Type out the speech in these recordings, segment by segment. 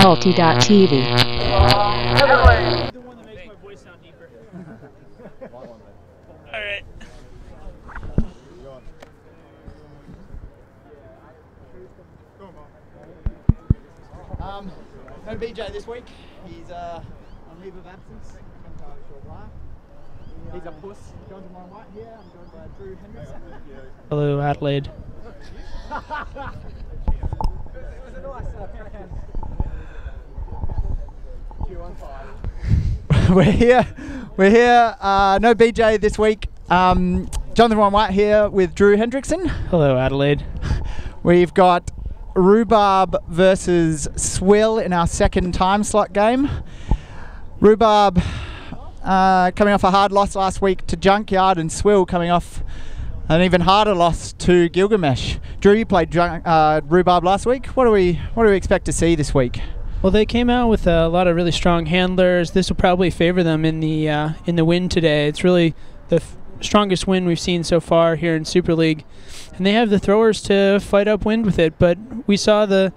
ULTI.TV. Alright. No BJ this week. He's on leave of absence. He's a puss. Joined to my right here. I'm joined by Drew Henderson. Hello, Adelaide. We're here. No BJ this week. Jonathan White here with Drew Hendrickson. Hello, Adelaide. We've got Rhubarb versus Swill in our second time slot game. Rhubarb coming off a hard loss last week to Junkyard, and Swill coming off an even harder loss to Gilgamesh. Drew, you played Rhubarb last week. What do we expect to see this week? Well, they came out with a lot of really strong handlers. This will probably favor them in the win today. It's really the strongest win we've seen so far here in Super League, and they have the throwers to fight upwind with it. But we saw in the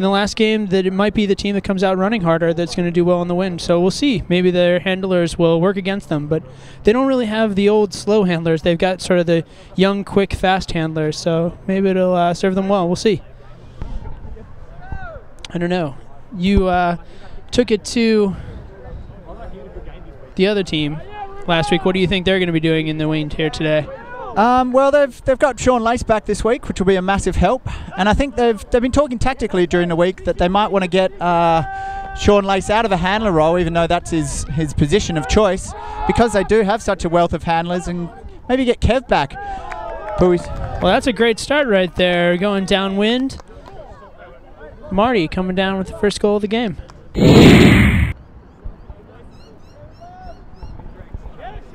last game that it might be the team that comes out running harder that's going to do well in the wind. So we'll see. Maybe their handlers will work against them, but they don't really have the old slow handlers. They've got sort of the young, quick, fast handlers. So maybe it'll serve them well. We'll see. I don't know. You took it to the other team last week. What do you think they're going to be doing in the wind here today? Well, they've got Sean Lace back this week, which will be a massive help. And I think they've been talking tactically during the week that they might want to get Sean Lace out of the handler role, even though that's his position of choice, because they do have such a wealth of handlers, and maybe get Kev back. Well, that's a great start right there, going downwind. Marty coming down with the first goal of the game. And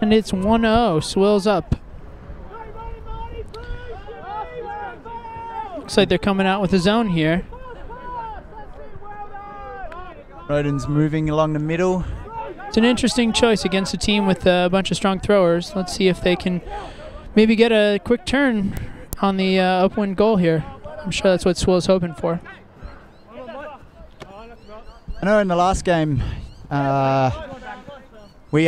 it's 1-0. Swill's up. Looks like they're coming out with a zone here. Roden's moving along the middle. It's an interesting choice against a team with a bunch of strong throwers. Let's see if they can maybe get a quick turn on the upwind goal here. I'm sure that's what Swill's hoping for. I know in the last game we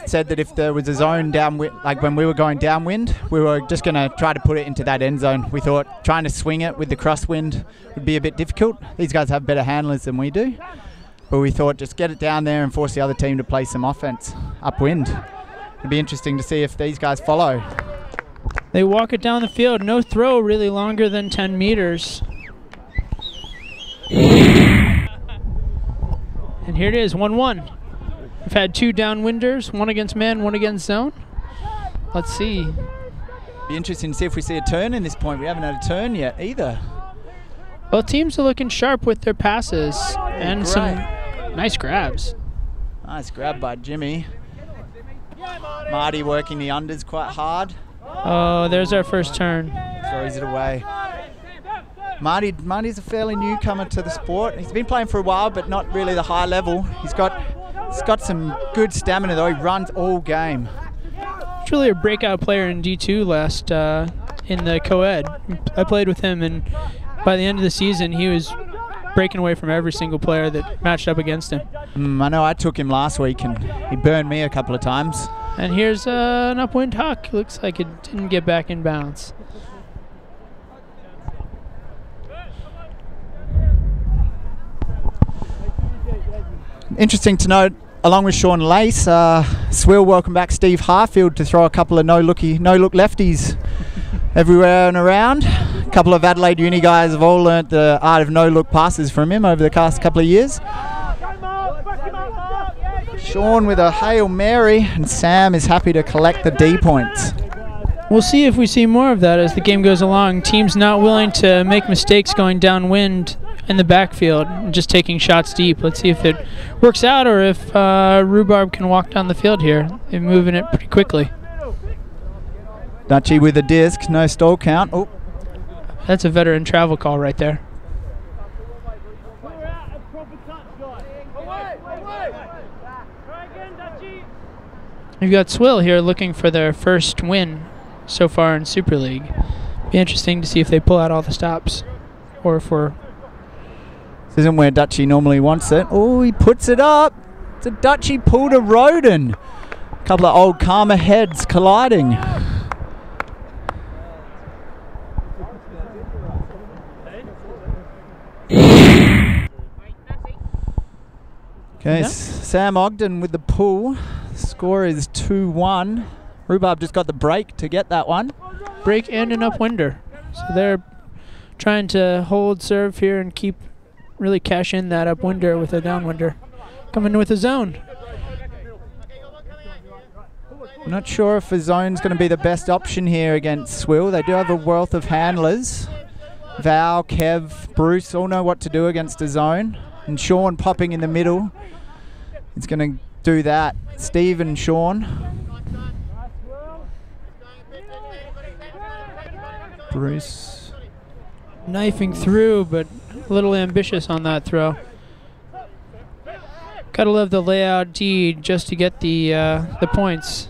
said that if there was a zone downwind, like when we were going downwind, we were just going to try to put it into that end zone. We thought trying to swing it with the crosswind would be a bit difficult. These guys have better handlers than we do, but we thought just get it down there and force the other team to play some offense upwind. It'd be interesting to see if these guys follow. They walk it down the field. No throw really longer than 10 meters. And here it is, 1-1. We've had two downwinders, one against man, one against zone. Let's see. Be interesting to see if we see a turn in this point. We haven't had a turn yet either. Both teams are looking sharp with their passes and some nice grabs. Nice grab by Jimmy. Marty working the unders quite hard. Oh, there's our first turn. Throws it away. Marty's a fairly newcomer to the sport. He's been playing for a while, but not really the high level. He's got some good stamina though. He runs all game. He's really a breakout player in D2 last in the co-ed. I played with him, and by the end of the season, he was breaking away from every single player that matched up against him. I know I took him last week, and he burned me a couple of times. And here's an upwind huck. Looks like it didn't get back in bounds. Interesting to note, along with Sean Lace, Swill welcome back Steve Harfield to throw a couple of no-look lefties everywhere and around. A couple of Adelaide Uni guys have all learnt the art of no-look passes from him over the past couple of years. Sean with a Hail Mary, and Sam is happy to collect the D points. We'll see if we see more of that as the game goes along. Teams not willing to make mistakes going downwind in the backfield and just taking shots deep. Let's see if it works out or if Rhubarb can walk down the field here. They're moving it pretty quickly. Dutchie with a disc, no stall count. Oh, that's a veteran travel call right there. You've got Swill here looking for their first win so far in Super League. Be interesting to see if they pull out all the stops or if we're This isn't where Dutchie normally wants it. Oh, he puts it up. It's a Dutchie pull to Roden. A couple of old Karma heads colliding. Okay, Yeah. Sam Ogden with the pull. Score is 2-1. Rhubarb just got the break to get that one. Break and an upwinder. So they're trying to hold serve here and really cash in that upwinder with a downwinder. Coming with a zone. I'm not sure if a zone's going to be the best option here against Swill. They do have a wealth of handlers. Val, Kev, Bruce all know what to do against a zone. And Sean popping in the middle. He's going to do that. Steve and Sean. Bruce. Knifing through, but a little ambitious on that throw. Gotta love the layout D just to get the points.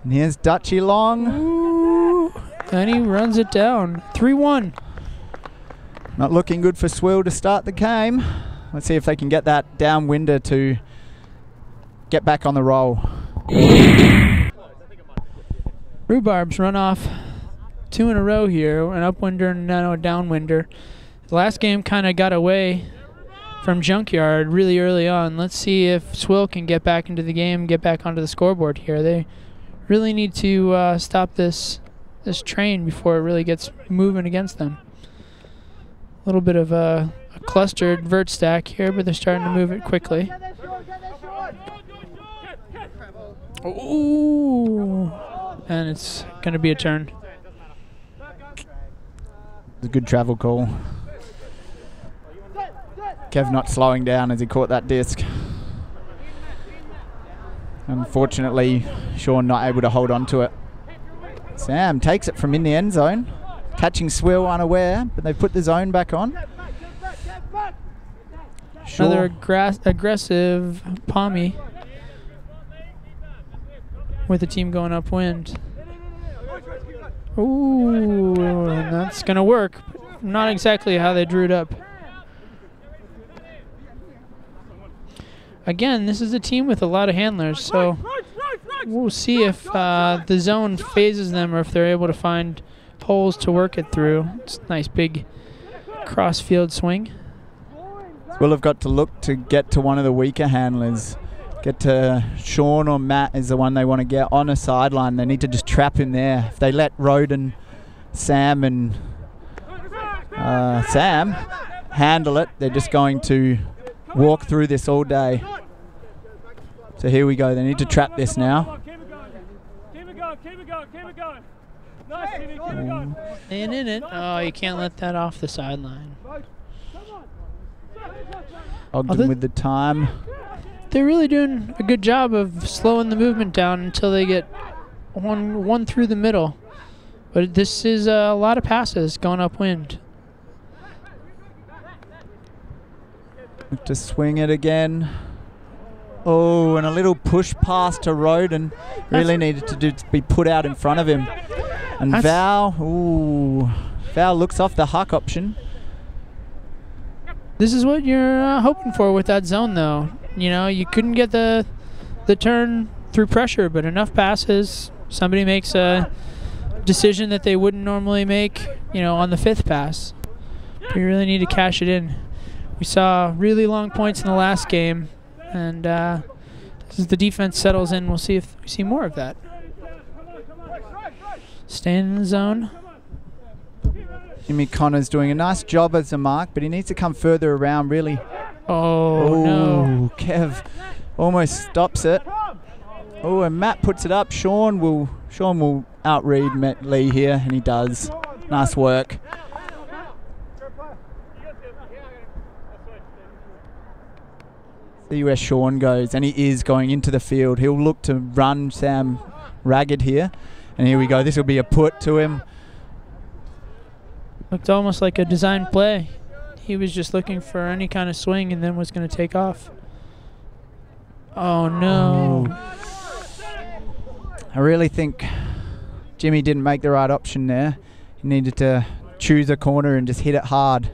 And here's Dutchie Long. Ooh, and he runs it down. 3-1. Not looking good for Swill to start the game. Let's see if they can get that downwinder to get back on the roll. Rhubarb's run off 2 in a row here, an upwinder and now a downwinder. The last game kind of got away from Junkyard really early on. Let's see if Swill can get back into the game, get back onto the scoreboard here. They really need to stop this train before it really gets moving against them. A little bit of a clustered vert stack here, but they're starting to move it quickly. Ooh, and it's going to be a turn. It's a good travel call. Kev not slowing down as he caught that disc. Unfortunately, Sean not able to hold on to it. Sam takes it from in the end zone. Catching Swill unaware, but they've put the zone back on. Another aggressive Pommy with the team going upwind. Ooh, and that's going to work. Not exactly how they drew it up. Again, this is a team with a lot of handlers, so we'll see if the zone phases them or if they're able to find holes to work it through. It's a nice big cross-field swing. We'll have got to look to get to one of the weaker handlers. Get to Sean or Matt is the one they want to get on a sideline. They need to just trap him there. If they let Roden, Sam and Sam handle it, they're just going to walk through this all day. So here we go. They need to trap this now. And in it. Oh, you can't let that off the sideline. Ogden with the time. They're really doing a good job of slowing the movement down until they get one through the middle. But this is a lot of passes going upwind. Look to swing it again. Oh, and a little push pass to Roden. Really needed to be put out in front of him. And Val, ooh, Val looks off the huck option. This is what you're hoping for with that zone, though. You know, you couldn't get the turn through pressure, but enough passes. Somebody makes a decision that they wouldn't normally make, you know, on the 5th pass. But you really need to cash it in. We saw really long points in the last game, and as the defense settles in, we'll see if we see more of that. Staying in the zone. Jimmy Connor's doing a nice job as a mark, but he needs to come further around, really. Oh, no. Kev almost stops it. Oh, and Matt puts it up. Sean will outread Matt Lee here, and he does. Nice work. See where Sean goes, and he is going into the field. He'll look to run Sam ragged here. And here we go. This will be a put to him. Looked almost like a design play. He was just looking for any kind of swing and then was going to take off. Oh, no. I really think Jimmy didn't make the right option there. He needed to choose a corner and just hit it hard.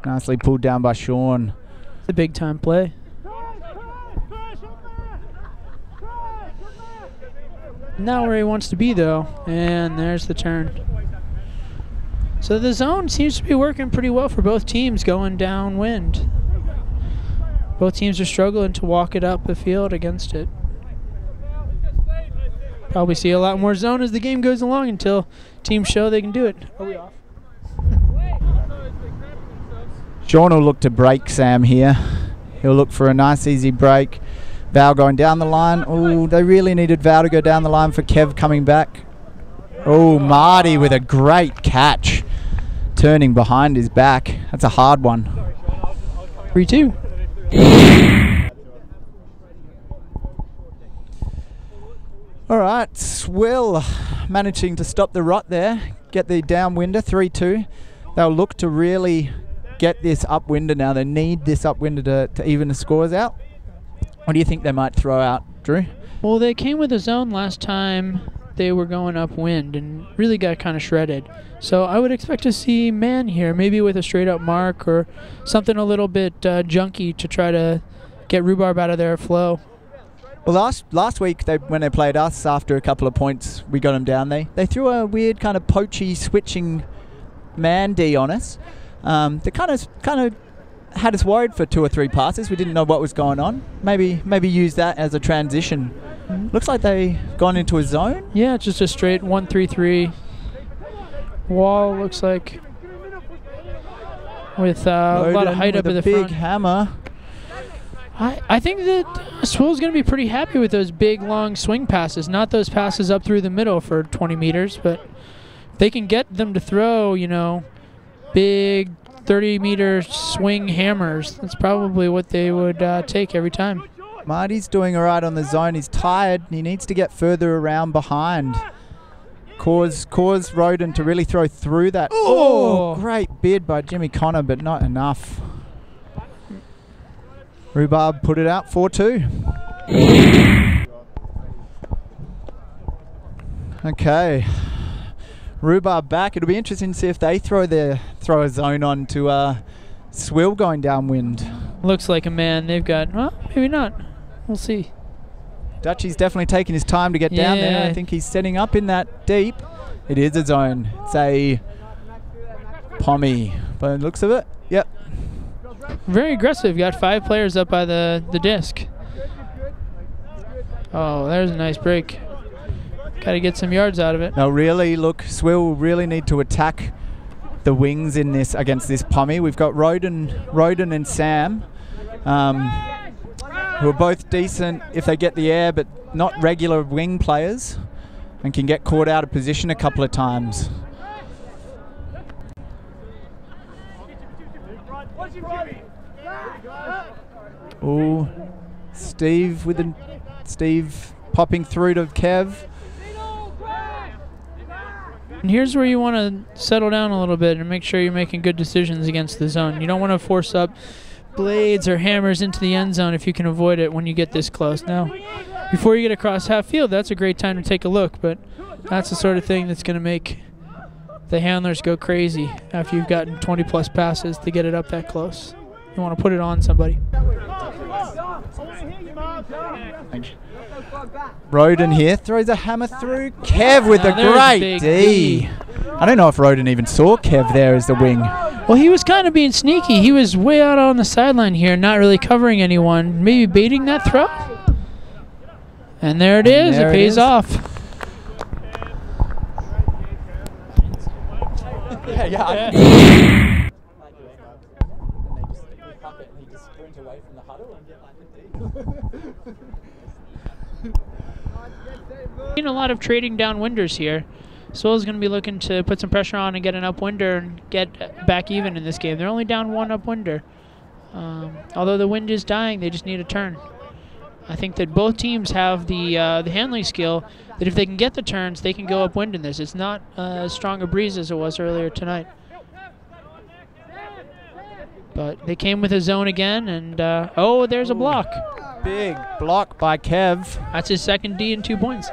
Nicely pulled down by Sean. It's a big time play. Not where he wants to be though, and there's the turn. So the zone seems to be working pretty well for both teams going downwind. Both teams are struggling to walk it up the field against it. Probably see a lot more zone as the game goes along until teams show they can do it. Are we off? Sean will look to break Sam here. He'll look for a nice easy break. Val going down the line. Oh, they really needed Val to go down the line for Kev coming back. Oh, Marty with a great catch. Turning behind his back. That's a hard one. 3-2. All right, Swill managing to stop the rot there. Get the downwinder, 3-2. They'll look to really get this upwinder now. They need this upwinder to even the scores out. What do you think they might throw out, Drew? Well, they came with a zone last time they were going upwind and really got kind of shredded. So I would expect to see man here, maybe with a straight up mark or something a little bit junky to try to get Rhubarb out of their flow. Well, last week when they played us, after a couple of points, we got them down. They threw a weird kind of poachy switching man D on us. They kind of had us worried for 2 or 3 passes. We didn't know what was going on. Maybe use that as a transition. Looks like they've gone into a zone. Yeah, it's just a straight 1-3-3 wall. Looks like with a lot of height up in the front. Big hammer. I think that Swill's going to be pretty happy with those big, long swing passes, not those passes up through the middle for 20 meters, but if they can get them to throw, you know, big 30-meter swing hammers, that's probably what they would take every time. Marty's doing all right on the zone. He's tired. He needs to get further around behind. Cause Roden to really throw through that. Oh, great bid by Jimmy Connor, but not enough. Rhubarb put it out 4-2. Okay. Rhubarb back. It'll be interesting to see if they throw a zone on to Swill going downwind. Looks like a man. They've got, well, maybe not. We'll see. Dutchie's definitely taking his time to get down there. I think he's setting up in that deep. It is a zone. It's a pommy by the looks of it. Yep. Very aggressive. Got 5 players up by the disc. Oh, there's a nice break. Got to get some yards out of it. Now really, look, Swill will really need to attack the wings in this against this pommy. We've got Roden and Sam, who are both decent if they get the air, but not regular wing players, and can get caught out of position a couple of times. Oh, Steve popping through to Kev. And here's where you want to settle down a little bit and make sure you're making good decisions against the zone. You don't want to force up blades or hammers into the end zone if you can avoid it when you get this close. Now, before you get across half field, that's a great time to take a look, but that's the sort of thing that's going to make the handlers go crazy after you've gotten 20-plus passes to get it up that close. You want to put it on somebody. Roden here throws a hammer through. Kev with a great D. I don't know if Roden even saw Kev there as the wing. Well, he was kind of being sneaky. He was way out on the sideline here, not really covering anyone. Maybe baiting that throw. And there it is. It pays off. Yeah. Seen a lot of trading downwinders here. Swill's going to be looking to put some pressure on and get an upwinder and get back even in this game. They're only down 1 upwinder. Although the wind is dying, they just need a turn. I think that both teams have the handling skill that if they can get the turns, they can go upwind in this. It's not as strong a breeze as it was earlier tonight. But they came with a zone again, and oh, there's a block. Big block by Kev. That's his second D and 2 points.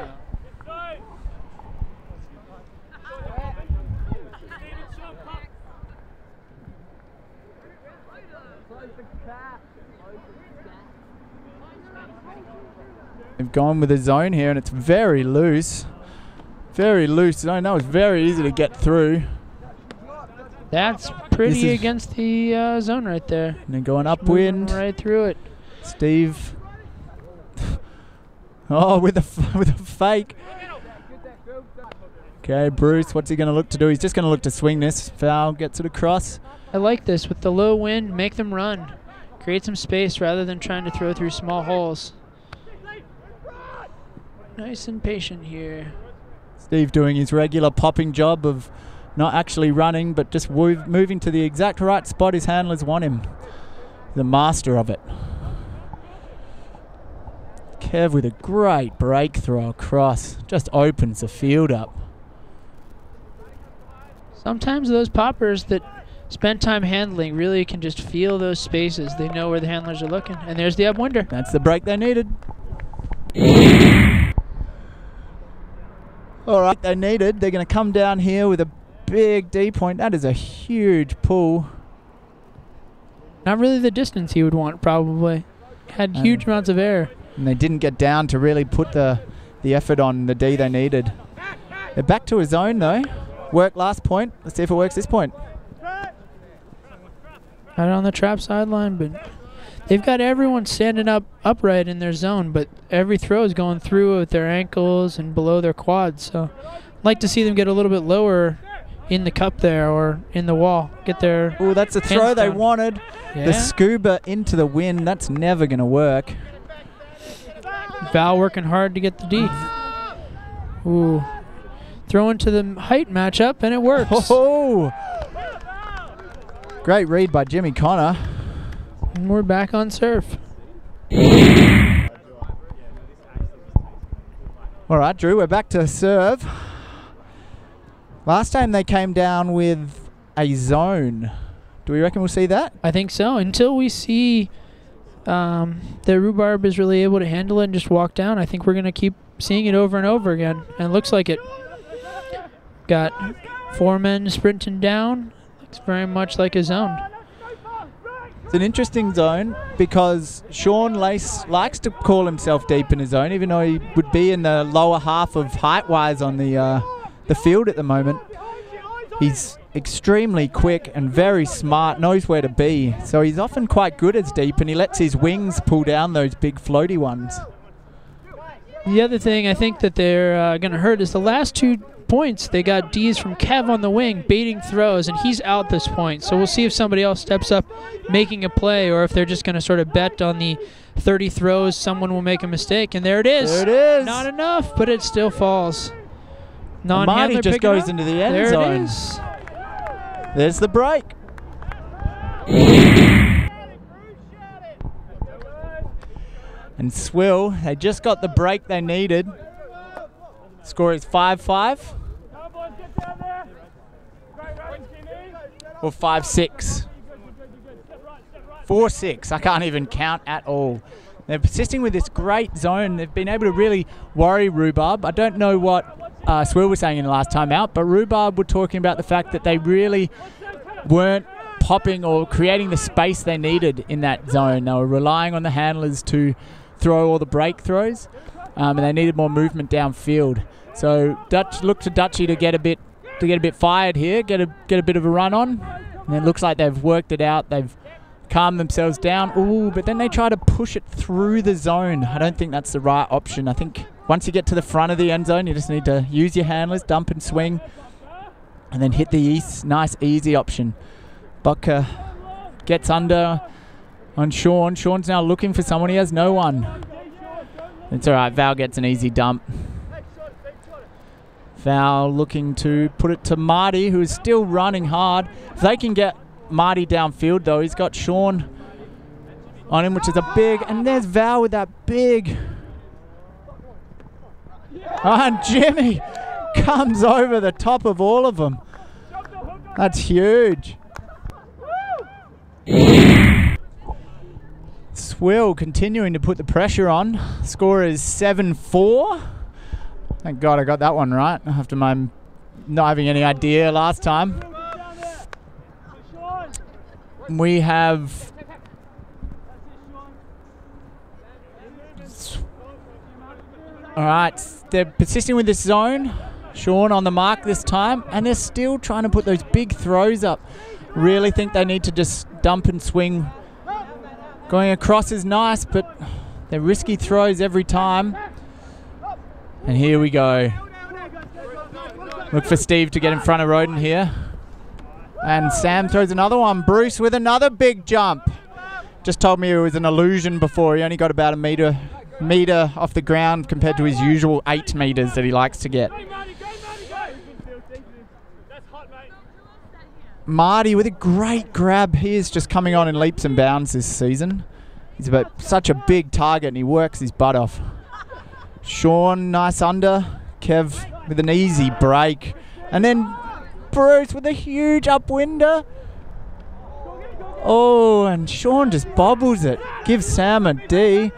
They've gone with a zone here, and it's very loose. Very loose zone. That was very easy to get through. That's pretty against the zone right there. And then going upwind. Right through it. Steve. Oh, with a fake. Okay, Bruce, what's he going to look to do? He's just going to look to swing this. Foul, gets it across. I like this. With the low wind, make them run. Create some space rather than trying to throw through small holes. Nice and patient here. Steve doing his regular popping job of not actually running, but just moving to the exact right spot his handlers want him. The master of it. Kev with a great breakthrow across. Just opens the field up. Sometimes those poppers that spend time handling really can just feel those spaces. They know where the handlers are looking. And there's the upwinder. That's the break they needed. All right, they needed. They're going to come down here with a big D point. That is a huge pull. Not really the distance he would want, probably. Had huge amounts of air. And they didn't get down to really put the effort on the D they needed. They're back to a zone, though. Worked last point. Let's see if it works this point. Right on the trap sideline, but they've got everyone standing upright in their zone, but every throw is going through with their ankles and below their quads. So I'd like to see them get a little bit lower in the cup there or in the wall. Get their Oh, that's the throw they wanted. Yeah. The scuba into the wind. That's never going to work. Val working hard to get the D. Ooh. Throw into the height matchup, and it works. Oh! Great read by Jimmy Connor. And we're back on serve. All right, Drew, we're back to serve. Last time they came down with a zone. Do we reckon we'll see that? I think so. Until we see the Rhubarb is really able to handle it and just walk down, I think we're going to keep seeing it over and over again. And it looks like it. Got 4 men sprinting down. Looks very much like a zone. It's an interesting zone because Sean Lace likes to call himself deep in his zone, even though he would be in the lower half of height-wise on the field at the moment. He's extremely quick and very smart, knows where to be. So he's often quite good as deep, and he lets his wings pull down those big floaty ones. The other thing I think that they're going to hurt is the last 2 points. They got D's from Kev on the wing, baiting throws, and he's out this point. So we'll see if somebody else steps up making a play, or if they're just going to sort of bet on the 30 throws, someone will make a mistake. And there it is. There it is. Not enough, but it still falls. Marty just goes into the end zone. There it is. There's the break. And Swill, they just got the break they needed. Score is 5-5. Or 5-6. 4-6. I can't even count at all. They're persisting with this great zone. They've been able to really worry Rhubarb. I don't know what Swill was saying in the last time out, but Rhubarb were talking about the fact that they really weren't popping or creating the space they needed in that zone. They were relying on the handlers to throw all the break throws, and they needed more movement downfield. So Dutch looked to Dutchy to get a bit fired here, get a bit of a run on, and it looks like they've worked it out. They've calmed themselves down. Ooh, but then they try to push it through the zone. I don't think that's the right option. I think once you get to the front of the end zone, you just need to use your handlers, dump and swing, and then hit the nice easy option. Bucker gets under on Sean. Sean's now looking for someone. He has no one. It's all right. Val gets an easy dump. Val looking to put it to Marty, who is still running hard. If they can get Marty downfield, though, he's got Sean on him, which is a big... And there's Val with that big... And Jimmy comes over the top of all of them. That's huge. Swill continuing to put the pressure on. Score is 7-4. Thank God I got that one right after my not having any idea last time. We have All right, they're persisting with this zone. Sean on the mark this time, and they're still trying to put those big throws up. Really think they need to just dump and swing. Going across is nice, but they're risky throws every time. And here we go. Look for Steve to get in front of Roden here. And Sam throws another one. Bruce with another big jump. Just told me it was an illusion before. He only got about a meter off the ground compared to his usual 8 meters that he likes to get. Marty with a great grab. He is just coming on in leaps and bounds this season. He's such a big target and he works his butt off. Sean, nice under. Kev with an easy break. And then Bruce with a huge upwinder. Oh, and Sean just bobbles it. Gives Sam a D.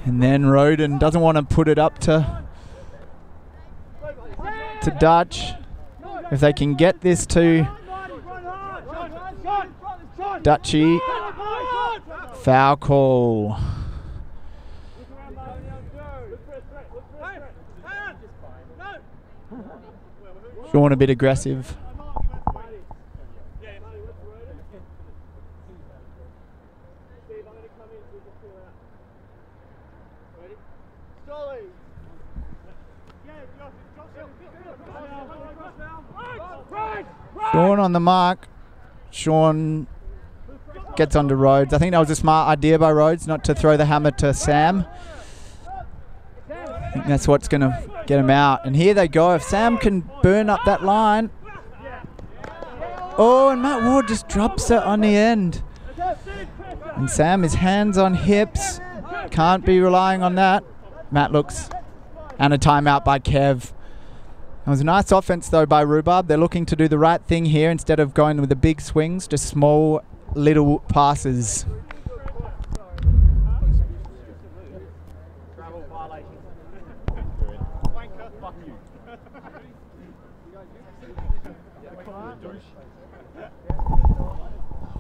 And then Roden doesn't want to put it up to Dutch. If they can get this to Dutchy, foul call. Sean a bit aggressive. Sean on the mark. Sean gets onto Rhodes. I think that was a smart idea by Rhodes not to throw the hammer to Sam. I think that's what's going to get him out. And here they go. If Sam can burn up that line. Oh, and Matt Ward just drops it on the end. And Sam is hands on hips. Can't be relying on that. Matt looks. And a timeout by Kev. It was a nice offense, though, by Rhubarb. They're looking to do the right thing here instead of going with the big swings, just small, little passes.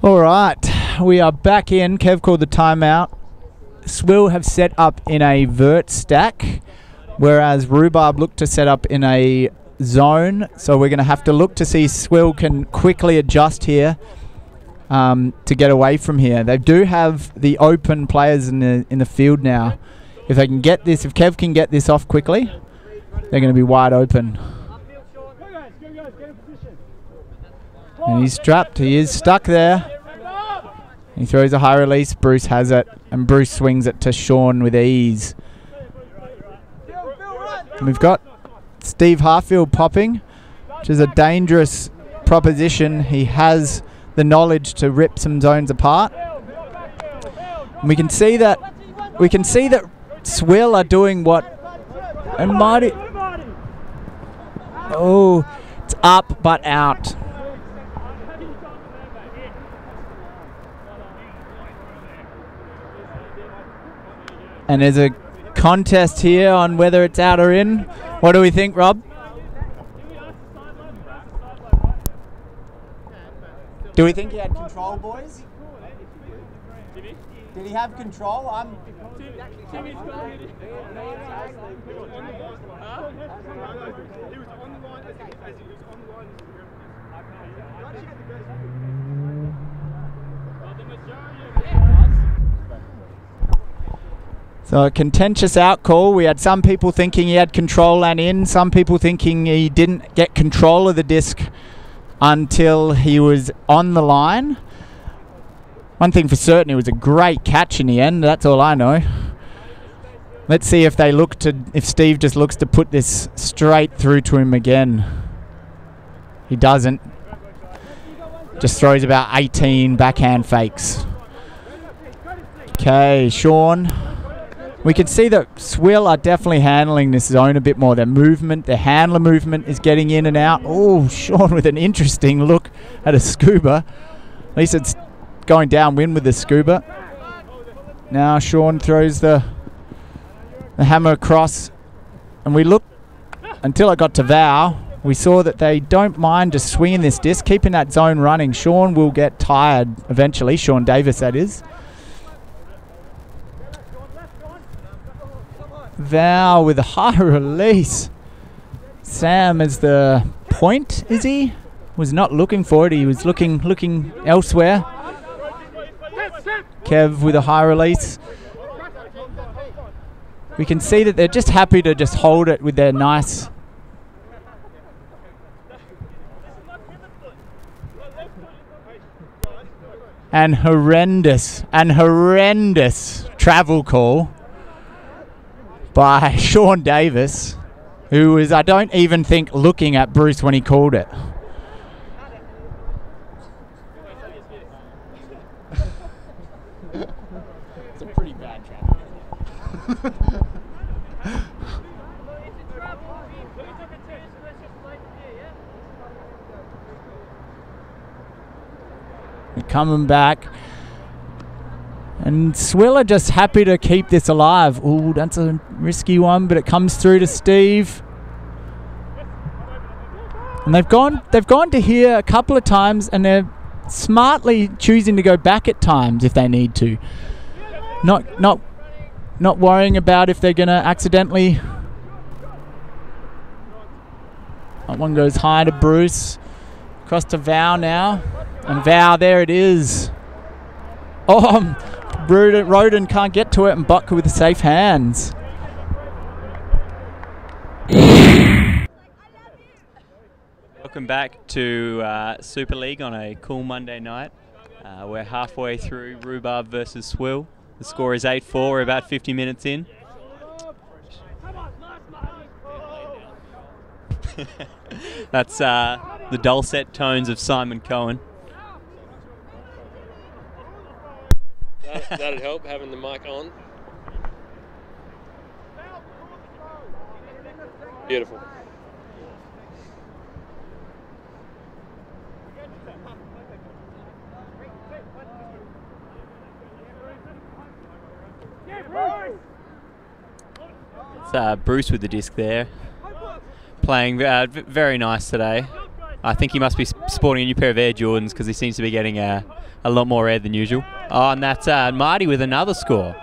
All right, we are back in. Kev called the timeout. Swill have set up in a vert stack, whereas Rhubarb looked to set up in a zone. So we're going to have to look to see Swill can quickly adjust here to get away from here. They do have the open players in the field now. If they can get this, if Kev can get this off quickly, they're going to be wide open. And he's trapped. He is stuck there. He throws a high release. Bruce has it, and Bruce swings it to Sean with ease. We've got Steve Harfield popping, which is a dangerous proposition. He has the knowledge to rip some zones apart. And we can see that Swill are doing what, and Marty. Oh, it's up but out. And there's a contest here on whether it's out or in. What do we think, Rob? Do we think he had control, boys? Did he have control? So a contentious out call. We had some people thinking he had control and in, some people thinking he didn't get control of the disc until he was on the line. One thing for certain, it was a great catch in the end. That's all I know. Let's see if if Steve just looks to put this straight through to him again. He doesn't. Just throws about 18 backhand fakes. Okay, Sean. We can see that Swill are definitely handling this zone a bit more. Their movement, their handler movement is getting in and out. Oh, Sean with an interesting look at a scuba. At least it's going downwind with the scuba. Now Sean throws the hammer across. And we look, until I got to Val, we saw that they don't mind just swinging this disc, keeping that zone running. Sean will get tired eventually. Sean Davis, that is. Val with a high release. Sam is the point, is he? Was not looking for it. He was looking elsewhere. Kev with a high release. We can see that they're just happy to just hold it with their nice. And horrendous travel call by Sean Davis, who was, I don't even think, looking at Bruce when he called it. It's a pretty bad travel. Coming back. And Swill are just happy to keep this alive. Ooh, that's a risky one, but it comes through to Steve. And they've gone to here a couple of times, and they're smartly choosing to go back at times if they need to. Not worrying about if they're gonna accidentally. That one goes high to Bruce. Across to Val now. And Val, there it is. Oh, Roden can't get to it, and Buck with the safe hands. Welcome back to Super League on a cool Monday night. We're halfway through Rhubarb versus Swill. The score is 8-4. We're about 50 minutes in. That's the dulcet tones of Simon Cohen. That'd help, having the mic on. Beautiful. It's Bruce with the disc there. Playing very nice today. I think he must be sporting a new pair of Air Jordans because he seems to be getting a lot more air than usual. Oh, and that's Marty with another score.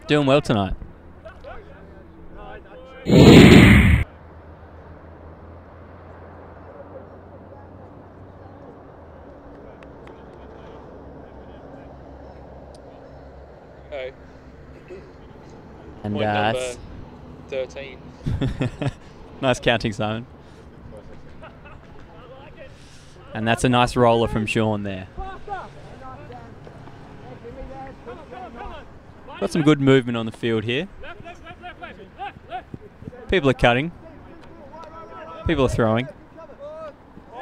Doing well tonight. Okay. And point number 13. Nice counting, Simon. And that's a nice roller from Sean there. Got some good movement on the field here. People are cutting. People are throwing.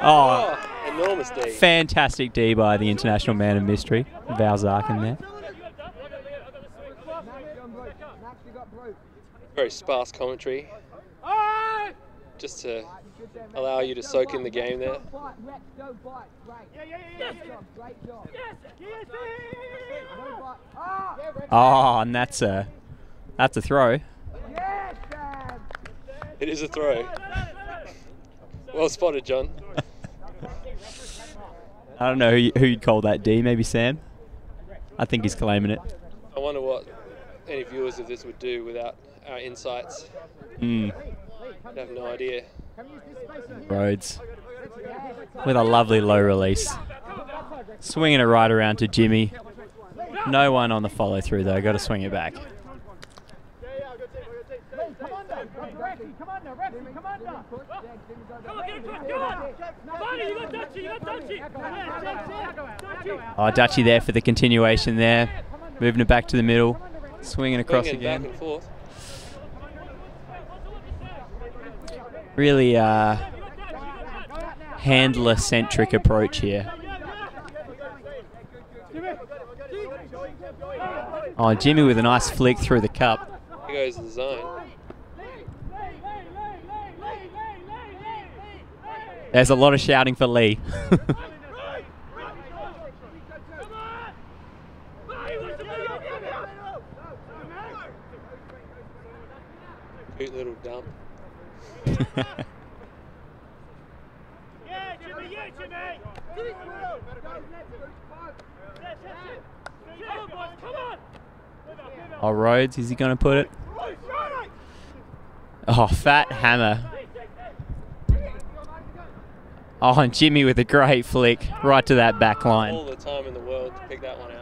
Oh, enormous D. Fantastic D by the international man of mystery, Val Zarkin there. Very sparse commentary. Just to allow you to soak in the game there. Oh, and that's a throw. It is a throw. Well spotted, John. I don't know who you'd call that D, maybe Sam? I think he's claiming it. I wonder what any viewers of this would do without our insights. I have no idea. Rhodes with a lovely low release. Swinging it right around to Jimmy. No one on the follow through though, got to swing it back. Oh, Dutchie there for the continuation there. Moving it back to the middle. Swinging across again. Back and forth. Really handler-centric approach here. Oh, Jimmy with a nice flick through the cup. Here goes the zone. There's a lot of shouting for Lee. Cute little dump. Oh, Rhodes, is he going to put it? Oh, fat hammer. Oh, and Jimmy with a great flick right to that back line. All the time in the world to pick that one out.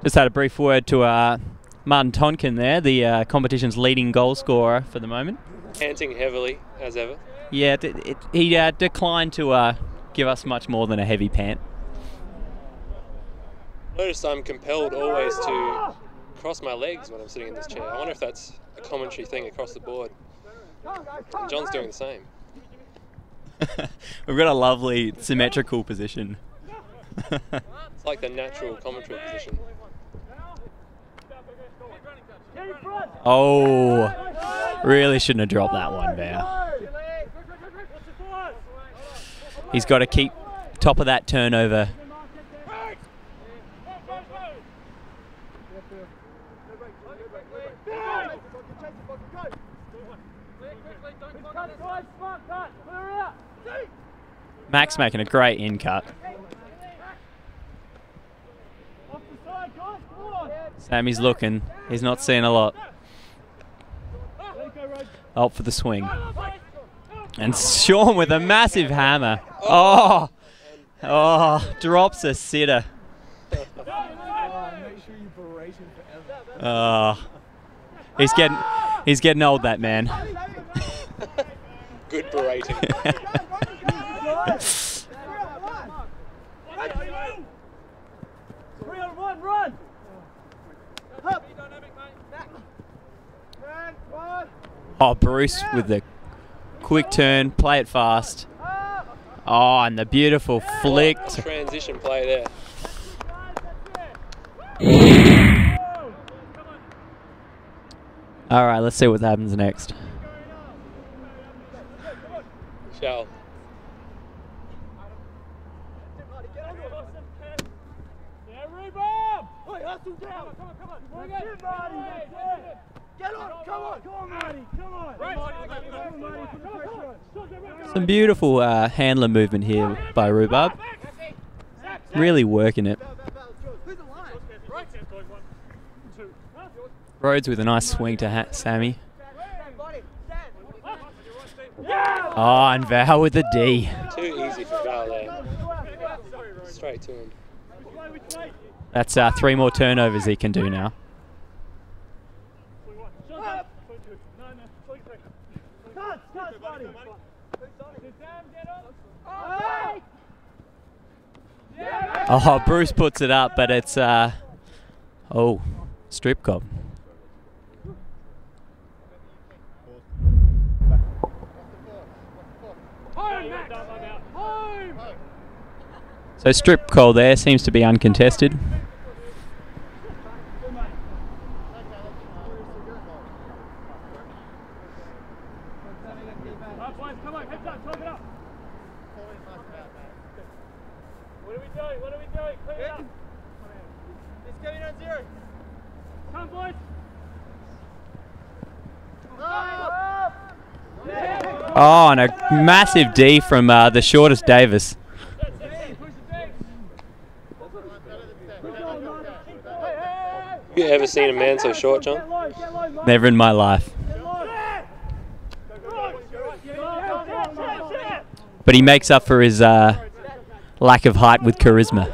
Just had a brief word to Martin Tonkin there, the competition's leading goal scorer for the moment. Panting heavily, as ever. Yeah, he declined to give us much more than a heavy pant. Notice I'm compelled always to cross my legs when I'm sitting in this chair. I wonder if that's a commentary thing across the board. And John's doing the same. We've got a lovely symmetrical position. It's like the natural commentary position. Oh, really shouldn't have dropped that one, Val. He's got to keep top of that turnover. Max making a great in cut. Sammy's looking. He's not seeing a lot. Up for the swing. And Sean with a massive hammer. Oh, oh, drops a sitter. Oh, he's getting old, that man. Good berating. Oh, Bruce with the quick turn, play it fast. Oh, and the beautiful flick. Transition play there. All right, let's see what happens next. Shall. Some beautiful handler movement here by Rhubarb. Really working it. Rhodes with a nice swing to Sammy. Oh, and Val with the D. Too easy for Val there. Straight to him. That's 3 more turnovers he can do now. Oh, Bruce puts it up, but it's oh, strip cob. So strip call there seems to be uncontested. Oh, and a massive D from the shortest Davis. You ever seen a man so short, John? Never in my life. But he makes up for his lack of height with charisma.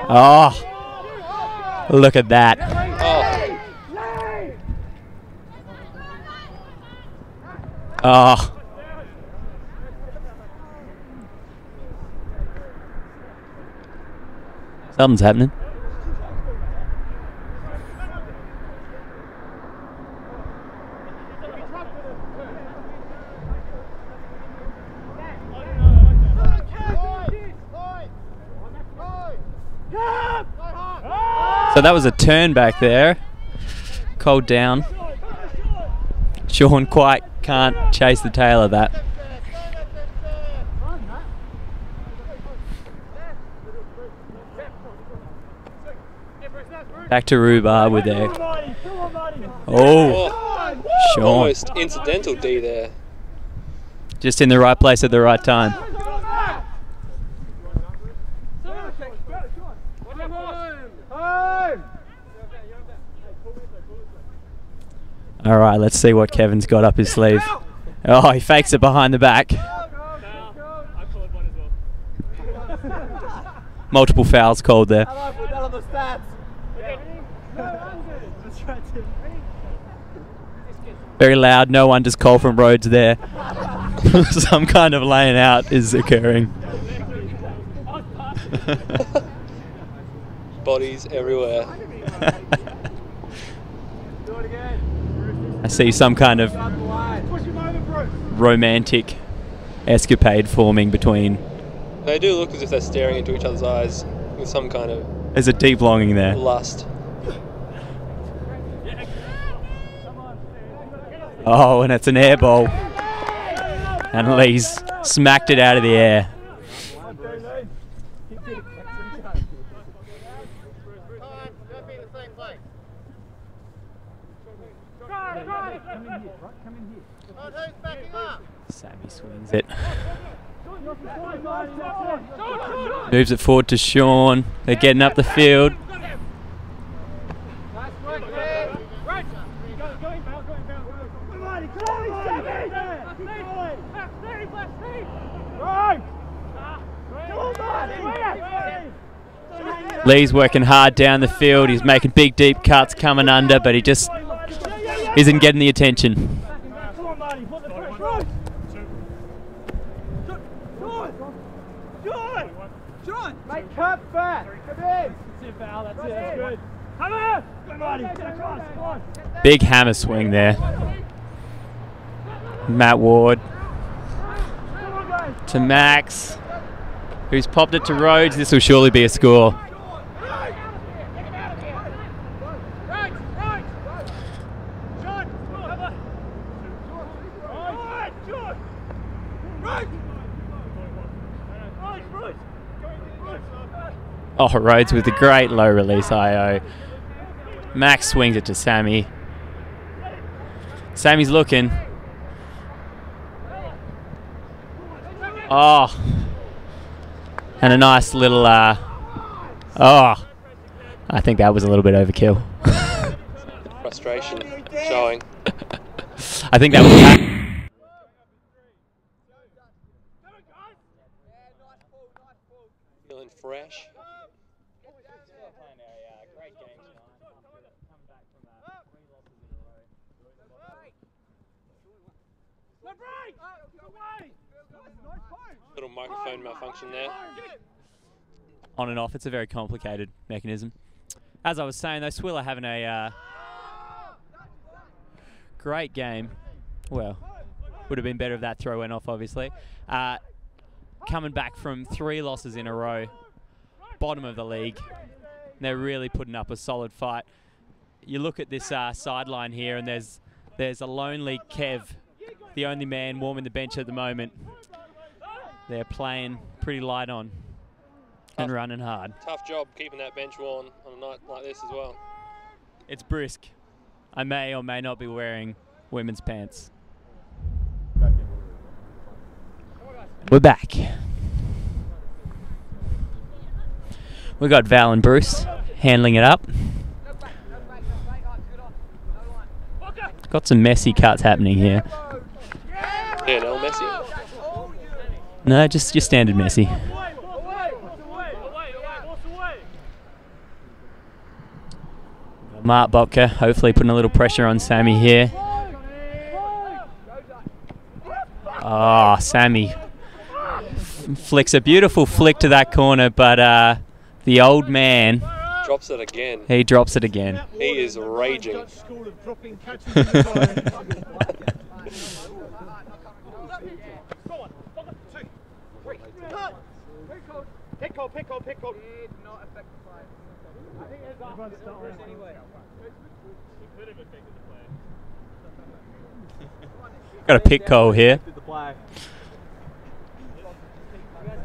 Oh, look at that. Oh. Something's happening. So that was a turn back there. Cold down. Sean quite can't chase the tail of that. Back to Rhubarb with their... Oh, Sean. Almost incidental D there. Just in the right place at the right time. All right, let's see what Kevin's got up his sleeve. Oh, he fakes it behind the back. Multiple fouls called there. Very loud, no one just call from Rhodes there. Some kind of laying out is occurring. Bodies everywhere. I see some kind of romantic escapade forming between. They do look as if they're staring into each other's eyes with some kind of There's a deep longing there. lust. Oh, and it's an air ball. And Lee's smacked it out of the air. Sammy swings it. Moves it forward to Sean. They're getting up the field. Lee's working hard down the field. He's making big, deep cuts coming under, but he just isn't getting the attention. Big hammer swing there. Matt Ward to Max, who's popped it to Rhodes. This will surely be a score. Oh, Rhodes with a great low release IO. Max swings it to Sammy. Sammy's looking. Oh. And a nice little, oh. I think that was a little bit overkill. Frustration showing. I think that was... Feeling fresh. Little microphone malfunction there. On and off, it's a very complicated mechanism. As I was saying, though, Swill are having a great game. Well, would have been better if that throw went off, obviously. Coming back from 3 losses in a row, bottom of the league. They're really putting up a solid fight. You look at this sideline here, and there's a lonely Kev, the only man warming the bench at the moment. They're playing pretty light on and running hard. Tough job keeping that bench warm on a night like this as well. It's brisk. I may or may not be wearing women's pants. We're back. We got Val and Bruce handling it up. Got some messy cuts happening here. Yeah, no messy. No, just your standard messy. Mark Bobka hopefully putting a little pressure on Sammy here. Oh, Sammy flicks a beautiful flick to that corner, but the old man drops it again. He drops it again. He is raging. Got a pick call here.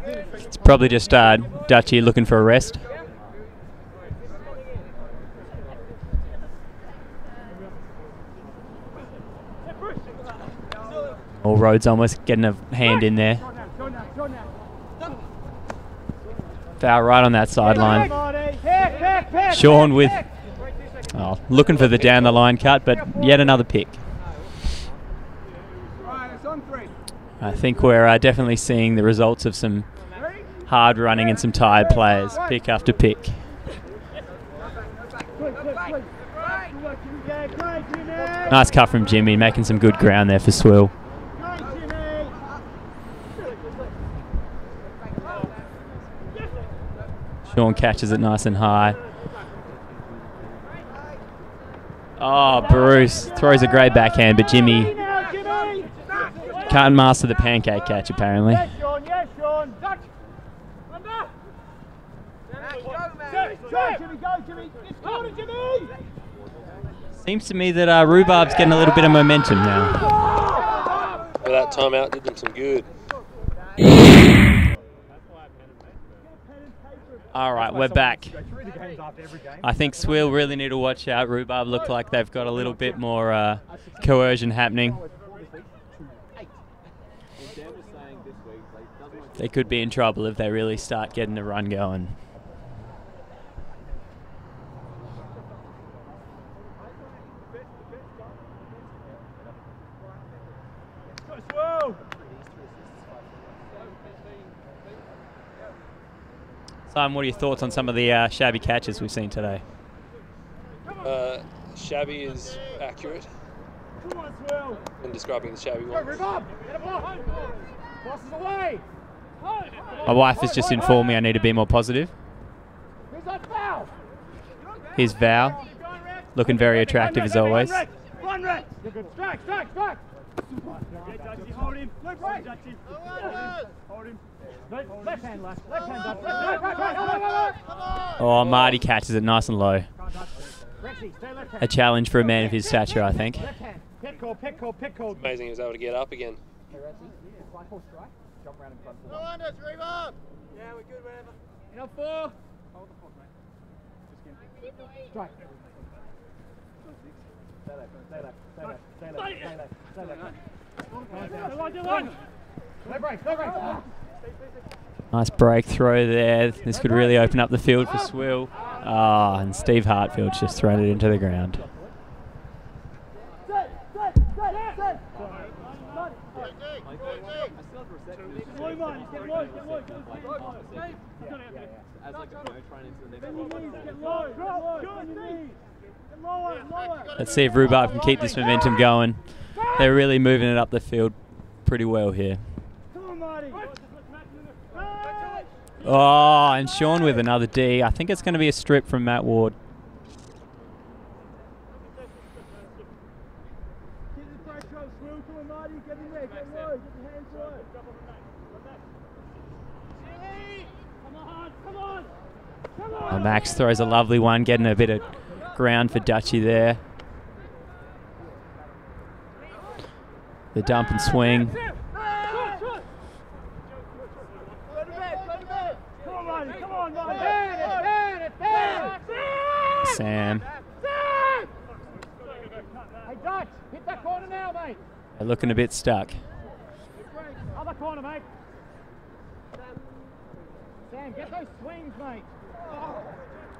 It's probably just Dutchy looking for a rest. All Rhodes almost getting a hand in there. Foul right on that sideline. Sean with Oh, looking for the down the line cut, but yet another pick. I think we're definitely seeing the results of some hard running and some tired players, pick after pick. Nice cut from Jimmy, making some good ground there for Swill. Sean catches it nice and high. Oh, Bruce throws a great backhand, but Jimmy can't master the pancake catch apparently. Seems to me that Rhubarb's getting a little bit of momentum now. Well, that timeout did them some good. All right, we're back. I think Swill really need to watch out. Rhubarb look like they've got a little bit more coercion happening. They could be in trouble if they really start getting the run going. Simon, what are your thoughts on some of the shabby catches we've seen today? Shabby is accurate in describing the shabby ones. My wife has just informed me I need to be more positive. Here's Val, looking very attractive as always. Oh, Marty catches it nice and low. A challenge for a man of his stature, I think. Amazing he was able to get up again. Nice break throw there. This could really open up the field for Swill. Ah, and Steve Hartfield's just thrown it into the ground. Let's see if Rhubarb can keep this momentum going. They're really moving it up the field pretty well here. Oh, and Sean with another D. I think it's going to be a strip from Matt Ward. Oh, Max throws a lovely one, getting a bit of ground for Dutchie there. The dump and swing. Sam. Hey Dutch, hit that corner now, mate. They're looking a bit stuck. Other corner, mate. Sam, get those swings, mate.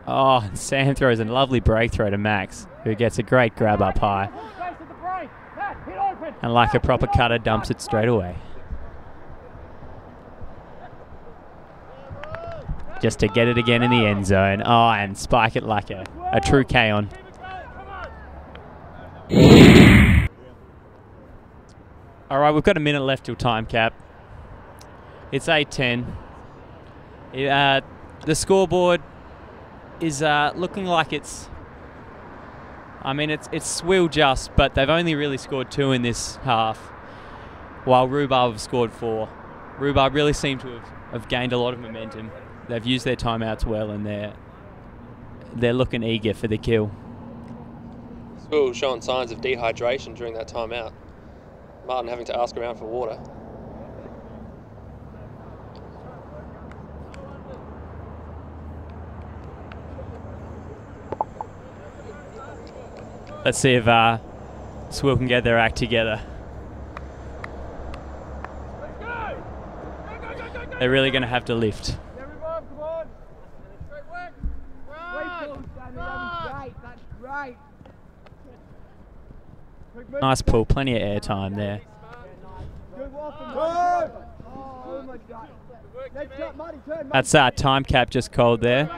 Oh, and Sam throws a lovely break throw to Max, who gets a great grab up high. And like a proper cutter, dumps it straight away. Just to get it again in the end zone. Oh, and spike it like a true K-on. All right, we've got a minute left till time cap. It's 8:10. The scoreboard is looking like it's... I mean, it's Swill just, but they've only really scored 2 in this half, while Rhubarb have scored 4. Rhubarb really seem to have gained a lot of momentum. They've used their timeouts well, and they're looking eager for the kill. Swill showing signs of dehydration during that timeout. Martin having to ask around for water. Let's see if Swill can get their act together. They're really going to have to lift. Nice pull, plenty of air time there. That's time cap just called there.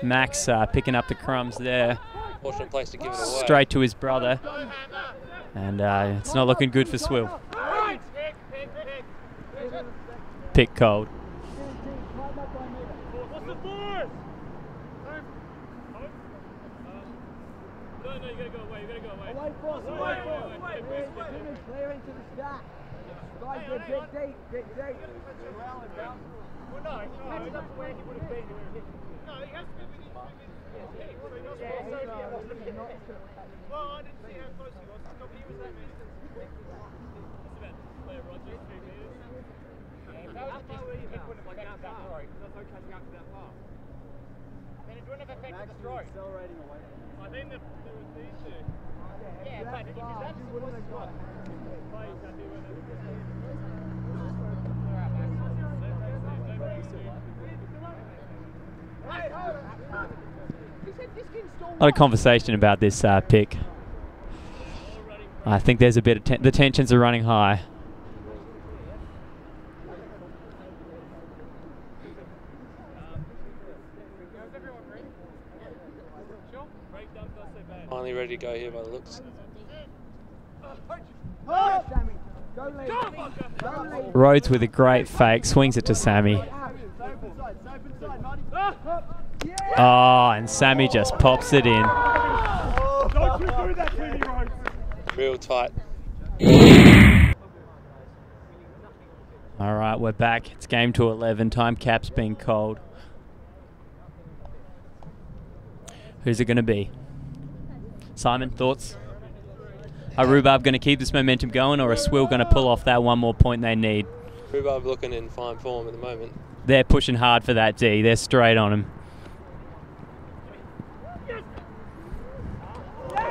Max picking up the crumbs there. Fortunate place to give it away. Straight to his brother. And it's not looking good for Swill. Pick cold. A lot of conversation about this pick. I think there's a bit of the tensions are running high. Finally ready to go here by the looks. Rhodes with a great fake, swings it to Sammy. Oh, and Sammy just pops it in. Real tight. All right, we're back. It's game to 11. Time cap's being called. Who's it going to be? Simon, thoughts? Are Rhubarb going to keep this momentum going, or are Swill going to pull off that one more point they need? Rhubarb looking in fine form at the moment. They're pushing hard for that D. They're straight on him.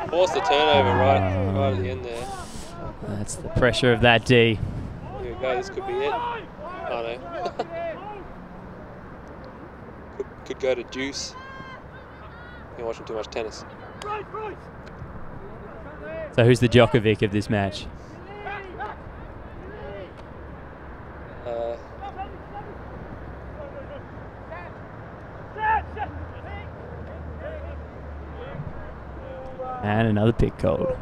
Forced the turnover right at the end there. That's the pressure of that D. Here we go, this could be it. Oh no. could go to juice. You're watching too much tennis. So who's the Djokovic of this match? And another pick called.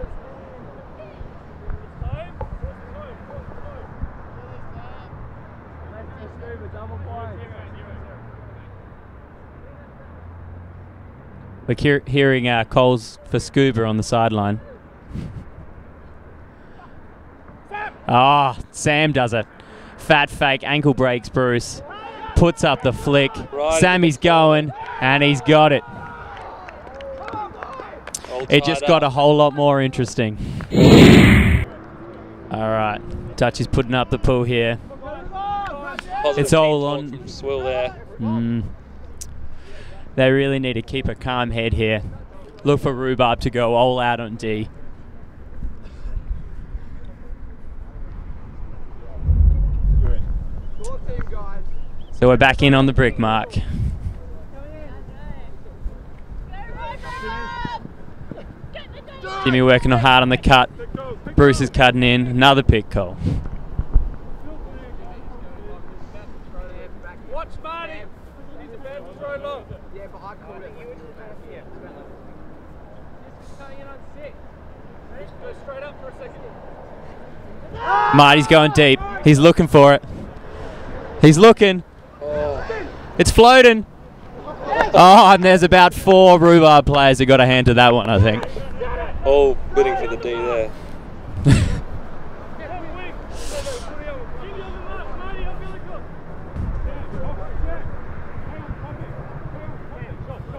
We're hearing calls for scuba on the sideline. Sam does it. Fat fake, ankle breaks Bruce. Puts up the flick. Right. Sammy's going, and he's got it. It just got a whole lot more interesting. All right, Dutch is putting up the pull here. Positive it's all on. From Swill there. They really need to keep a calm head here. Look for Rhubarb to go all out on D. So we're back in on the brick mark. Jimmy working hard on the cut. Bruce is cutting in. Another pick call. Watch Marty. He's about to throw long. Yeah, but I called it. Just cutting in on 6. Go straight up for a second. Marty's going deep. He's looking for it. He's looking. It's floating. Oh, and there's about 4 Rhubarb players who got a hand to that one, I think. All bidding for the D there.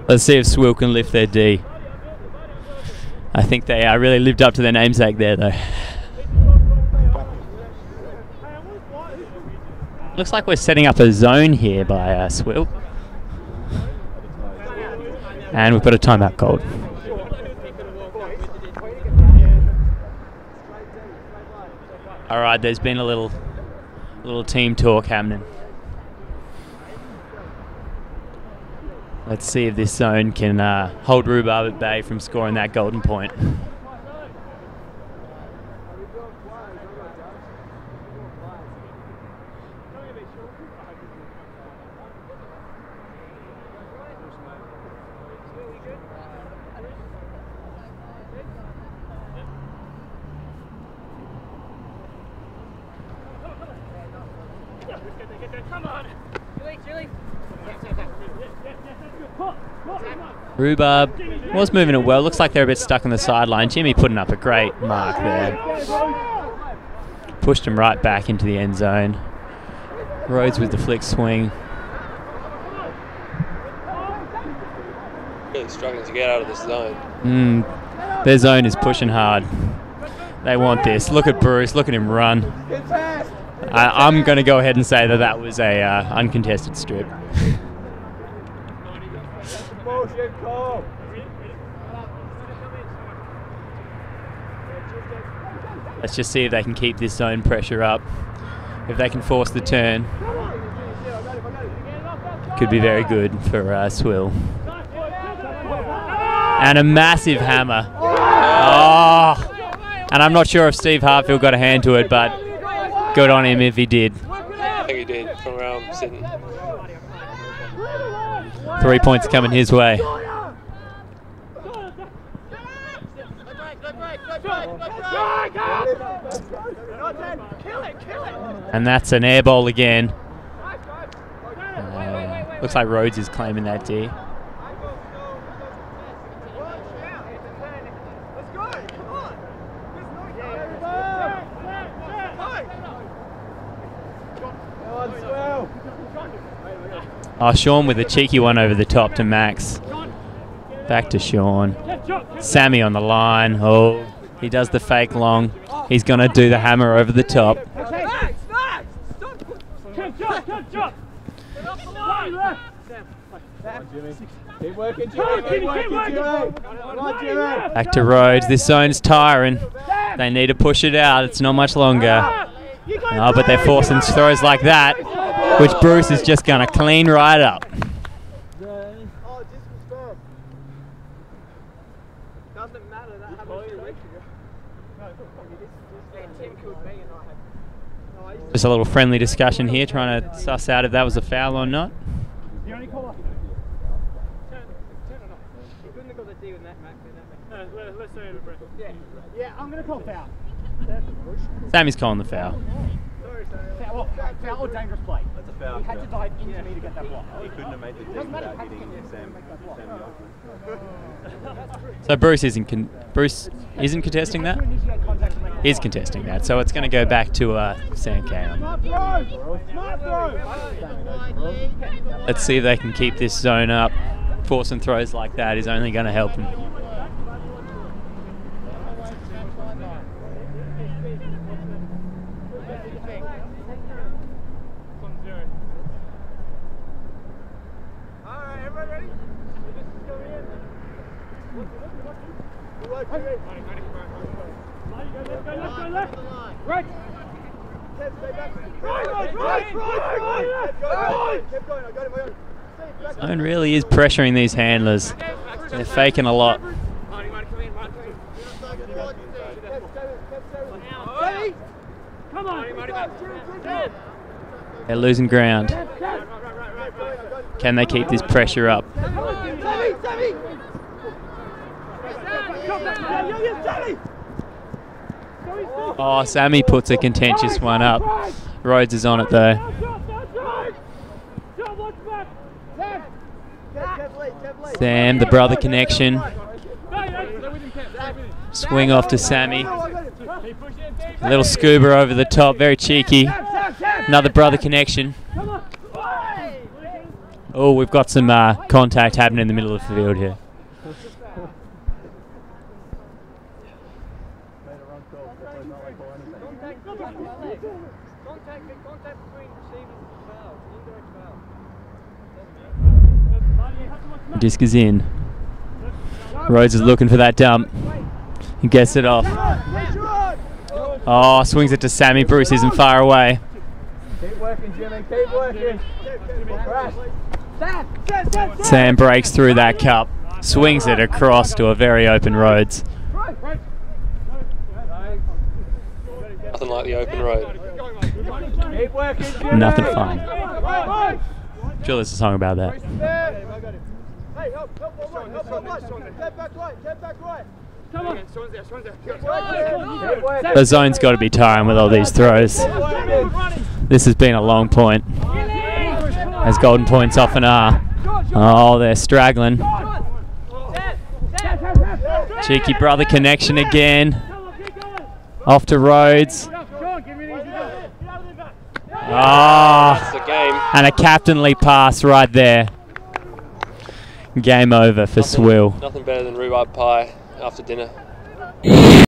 Let's see if Swill can lift their D. I think they really lived up to their namesake there, though. Looks like we're setting up a zone here by Swill. And we've got a timeout called. All right, there's been a little team talk happening. Let's see if this zone can hold Rhubarb at bay from scoring that golden point. Rhubarb was moving it well. Looks like they're a bit stuck on the sideline. Jimmy putting up a great mark there. Pushed him right back into the end zone. Rhodes with the flick swing. Really struggling to get out of this zone. Their zone is pushing hard. They want this. Look at Bruce. Look at him run. I'm going to go ahead and say that that was a uncontested strip. Let's just see if they can keep this zone pressure up. If they can force the turn, could be very good for Swill. And a massive hammer. Oh! And I'm not sure if Steve Hartfield got a hand to it, but good on him if he did. I think he did from where I'm sitting. 3 points coming his way. And that's an air ball again. Looks like Rhodes is claiming that D. Oh, Sean with a cheeky one over the top to Max. Back to Sean. Sammy on the line. Oh, he does the fake long. He's going to do the hammer over the top. Back to Rhodes. This zone's tiring. They need to push it out. It's not much longer. Oh, but they're forcing throws like that, which Bruce is just going to clean right up. Just a little friendly discussion here, trying to suss out if that was a foul or not. Yeah, I'm going to call foul. Sammy's calling the foul. Foul or dangerous play. That's a foul. He had to dive into me to get that block. He couldn't have made the dig without hitting Sam So Bruce isn't contesting that? He's contesting that, so it's going to go back to Sam Cairn. Let's see if they can keep this zone up. Forcing throws like that is only going to help him. Zone really is pressuring these handlers. They're faking a lot. They're losing ground. Can they keep this pressure up? Oh, Sammy puts a contentious one up. Rhodes is on it though. Sam, the brother connection. Swing off to Sammy. A little scuba over the top, very cheeky. Another brother connection. Oh, we've got some contact happening in the middle of the field here. Disc is in. Rhodes is looking for that dump. He gets it off. Oh, swings it to Sammy. Bruce isn't far away. Keep working, Jimmy. Keep working. Sam breaks through that cup, swings it across to a very open Rhodes. Nothing like the open road. Nothing fun. Sure, there's a song about that. The zone's got to be tiring with all these throws. This has been a long point, as golden points often are. Oh, they're straggling. Cheeky brother connection again. Off to Rhodes. That's the game. And a captainly pass right there. Game over for Swill. Nothing better than rhubarb pie after dinner.